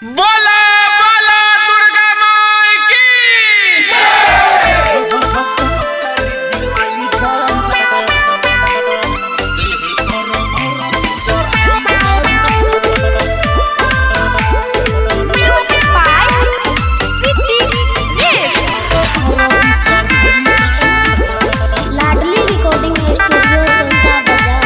बोला बोला दुर्गा माई की। लाडली रिकॉर्डिंग स्टूडियो चौसा बाजार।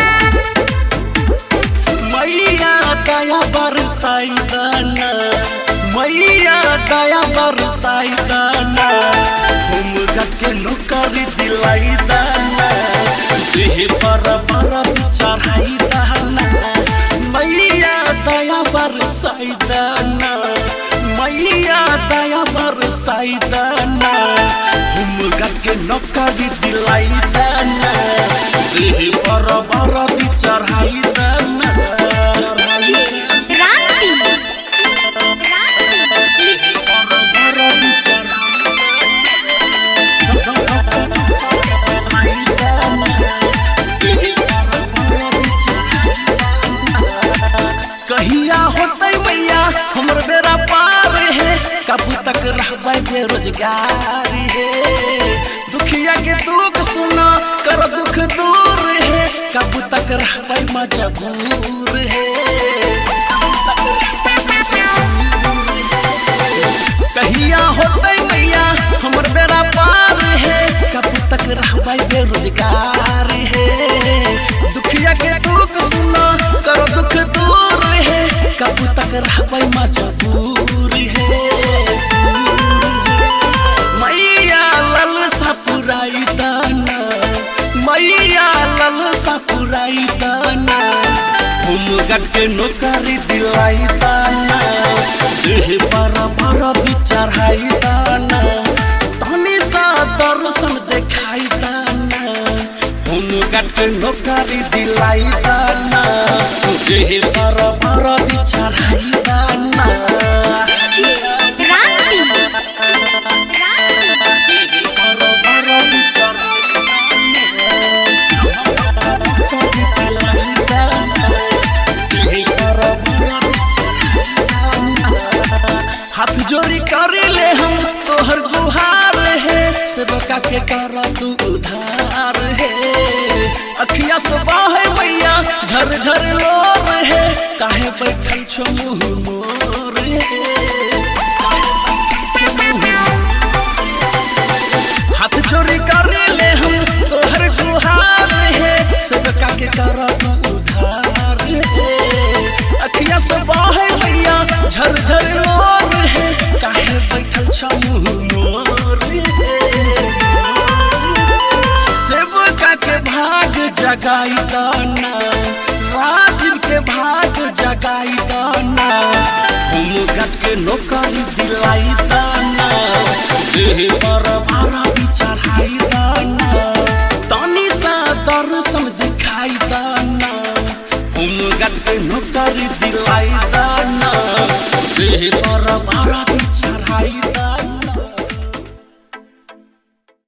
मैया दया बरसाई दाना हम गट के नौकरी दिलाई दाना देह पर बरत चढ़ाई दाना मैया दया बरसाई दाना मैया दया बरसाई दाना हम गट के नौकरी दिलाई दाना देह पर बरत चढ़ाई दाना कहिया होते मैया हमर बेरा पार है कब तक रहबै बेरोजगारी है दुखिया के दुख सुना कर दुख दूर है कब तक रहबै मजबूर है कहिया होते मैया हमर बेरा पार है कब तक रहबै बेरोजगारी है दुखिया के दुख सुना कर दुख दूर है कब तक रहबै मजबूर है मैया लल सपुराई दाना मैया लल सपुराई दाना हम गट के नौकरी दिलाई दाना देह पर बरद चढ़ाई दाना तनी सा दर्शन देखाई दाना हम गट के नौकरी दिलाई दाना देह पर बरद चढ़ाई दाना हाथ जोड़ी करे ले हम तोहर गुहार है सेवका के कर तू उधार है अखिया से बाहे मैया झर झर लोर है काहे बैठल छो मुँह मोर है हाथ जोड़ी करे ले हम तोहर गुहार है सेवका के कर तू उधार है अखिया से बाहे मैया झर झर लोर है काहे बैठल छ मुँह मोर सेवका के भाग जगाई दाना राजीव के भाग जगाई दाना हम गट के नौकरी दिलाई दाना देह पर भारा भी चढ़ाई दाना तनी सा दर्शन दिखाई दाना हम गट के नौकरी दिलाई दाना देह पर भारा भी चढ़ाई दाना।